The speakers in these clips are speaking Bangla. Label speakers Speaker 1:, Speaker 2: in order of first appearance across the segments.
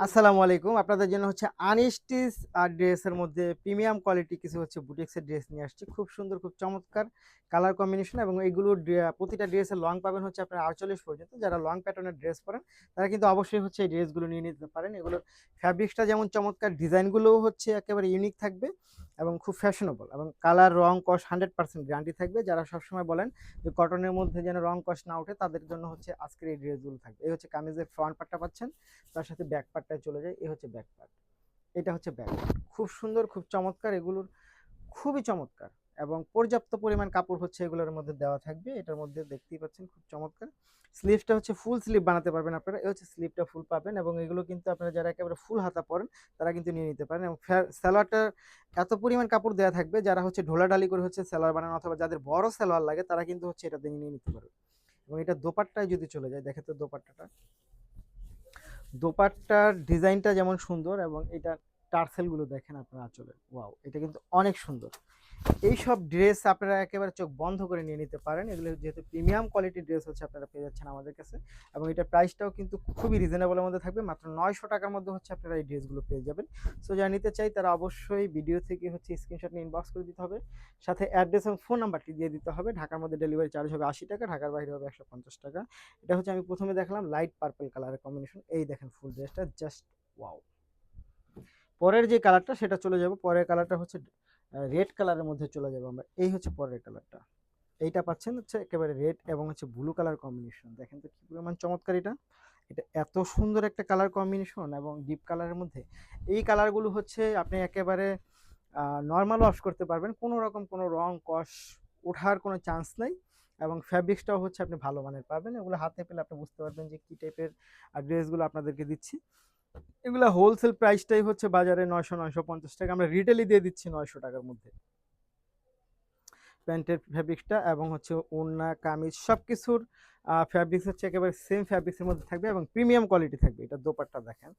Speaker 1: আসসালামু আলাইকুম। আপনাদের জন্য হচ্ছে আনস্টিচ ড্রেসের মধ্যে প্রিমিয়াম কোয়ালিটি কিছু হচ্ছে বুটিক্সের ড্রেস নিয়ে আসছি। খুব সুন্দর, খুব চমৎকার কালার কম্বিনেশন এবং এগুলো প্রতিটা ড্রেসের লং পাবেন হচ্ছে আপনার ৪৮ পর্যন্ত। যারা লং প্যাটার্নের ড্রেস পরেন তারা কিন্তু অবশ্যই হচ্ছে এই ড্রেসগুলো নিয়ে নিতে পারেন। এগুলোর ফ্যাব্রিক্সটা যেমন চমৎকার, ডিজাইনগুলোও হচ্ছে একেবারে ইউনিক থাকবে এবং খুব ফ্যাশনেবল এবং কালার, রং, কস 100% গ্যারান্টি থাকবে। যারা সবসময় বলেন যে কটনের মধ্যে যেন রং, কস না ওঠে তাদের জন্য হচ্ছে আজকের এই ড্রেসগুলো থাকবে। এই হচ্ছে কামিজের ফ্রন্ট পার্টটা পাচ্ছেন। তার সাথে ব্যাক পার্টটায় চলে যায়। এই হচ্ছে ব্যাক পার্ট, এটা হচ্ছে ব্যাক পার্ট। খুব সুন্দর, খুব চমৎকার, এগুলোর খুবই চমৎকার এবং পর্যাপ্ত পরিমাণ কাপড় হচ্ছে এগুলোর মধ্যে দেওয়া থাকবে। এটার মধ্যে দেখতেই পাচ্ছেন খুব চমৎকার। স্লিভটা হচ্ছে ফুল স্লিভ বানাতে পারবেন আপনারা। এই হচ্ছে স্লিভটা ফুল পাবেন এবং এগুলো কিন্তু আপনারা যারা একেবারে ফুল হাতা পরেন তারা কিন্তু নিয়ে নিতে পারেন। এবং সালোয়ারটা এত পরিমাণ কাপড় দেওয়া থাকবে, যারা হচ্ছে ঢোলাঢালি করে হচ্ছে সালোয়ার বানানো অথবা যাদের বড় সালোয়ার লাগে তারা কিন্তু হচ্ছে এটা দিয়ে নিয়ে নিতে পারবে। এবং এটা দোপাট্টায় যদি চলে যায়, দেখে তো দোপাট্টাটা, দোপাট্টার ডিজাইনটা যেমন সুন্দর এবং এটা টার্সেলগুলো দেখেন আপনারা আঁচলে, ওয়াও, এটা কিন্তু অনেক সুন্দর। এইসব ড্রেস আপনারা একেবারে চোখ বন্ধ করে নিয়ে নিতে পারেন। এগুলো যেহেতু প্রিমিয়াম কোয়ালিটির ড্রেস হচ্ছে আপনারা পেয়ে যাচ্ছেন আমাদের কাছে এবং এটার প্রাইসটাও কিন্তু খুবই রিজনেবলের মধ্যে থাকবে। মাত্র ৯০০ টাকার মধ্যে হচ্ছে আপনারা এই ড্রেসগুলো পেয়ে যাবেন। সো যারা নিতে চাই তারা অবশ্যই ভিডিও থেকে হচ্ছে স্ক্রিনশট নিয়ে ইনবক্স করে দিতে হবে, সাথে অ্যাড্রেস এবং ফোন নাম্বারটি দিয়ে দিতে হবে। ঢাকার মধ্যে ডেলিভারি চার্জ হবে ৮০ টাকা, ঢাকার বাইরে হবে ১৫০ টাকা। এটা হচ্ছে আমি প্রথমে দেখালাম লাইট পার্পল কালারের কম্বিনেশন। এই দেখেন ফুল ড্রেসটা জাস্ট ওয়াও। পরের যে কালারটা সেটা চলে যাব, পরের কালারটা হচ্ছে রেড কালারের মধ্যে চলে যাবো আমরা। এই হচ্ছে পরের কালারটা, এইটা পাচ্ছেন হচ্ছে একেবারে রেড এবং হচ্ছে ব্লু কালার কম্বিনেশন। দেখেন তো কি পরিমাণ চমৎকার এটা। এটা এত সুন্দর একটা কালার কম্বিনেশন এবং ডিপ কালারের মধ্যে। এই কালারগুলো হচ্ছে আপনি একেবারে নর্মাল ওয়াশ করতে পারবেন, কোনো রকম কোনো রং কস ওঠার কোনো চান্স নাই এবং ফ্যাব্রিক্সটাও হচ্ছে আপনি ভালো মানের পাবেন। এগুলো হাতে পেলে আপনি বুঝতে পারবেন যে কী টাইপের ড্রেসগুলো আপনাদেরকে দিচ্ছি। এগুলা হোলসেল প্রাইসটাই হচ্ছে বাজারে ৯০০-৯৫০ টাকা, আমরা রিটেলই দিয়ে দিচ্ছি ৯০০ টাকার মধ্যে। প্যান্টের ফ্যাব্রিক্সটা এবং হচ্ছে ওড়না, কামিজ সবকিছুর ফ্যাব্রিক্স হচ্ছে একেবারে সেম ফ্যাব্রিক্সের মধ্যে থাকবে এবং প্রিমিয়াম কোয়ালিটি থাকবে। এটা দোপাট্টা দেখেন,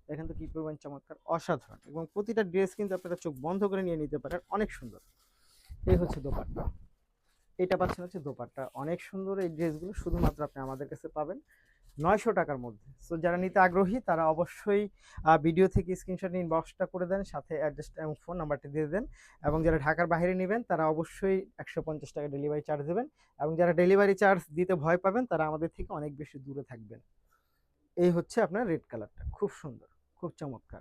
Speaker 1: দেখেন তো কি পরিমাণ চমৎকার, অসাধারণ এবং প্রতিটা ড্রেস কিন্তু আপনারা চোখ বন্ধ করে নিয়ে নিতে পারেন, অনেক সুন্দর। এই হচ্ছে দোপাট্টা, এটা পাচ্ছেন হচ্ছে দোপাট্টা, অনেক সুন্দর। এই ড্রেসগুলো শুধুমাত্র আপনি আমাদের কাছে পাবেন ৯০০ টাকার মধ্যে। সো যারা নিতে আগ্রহী তারা অবশ্যই ভিডিও থেকে স্ক্রিনশট নিয়ে ইনবক্সটা করে দেন, সাথে অ্যাড্রেসটা এবং ফোন নাম্বারটি দিয়ে দেন। এবং যারা ঢাকার বাইরে নেবেন তারা অবশ্যই ১৫০ টাকা ডেলিভারি চার্জ দেবেন এবং যারা ডেলিভারি চার্জ দিতে ভয় পাবেন তারা আমাদের থেকে অনেক বেশি দূরে থাকবেন। এই হচ্ছে আপনার রেড কালারটা, খুব সুন্দর, খুব চমৎকার।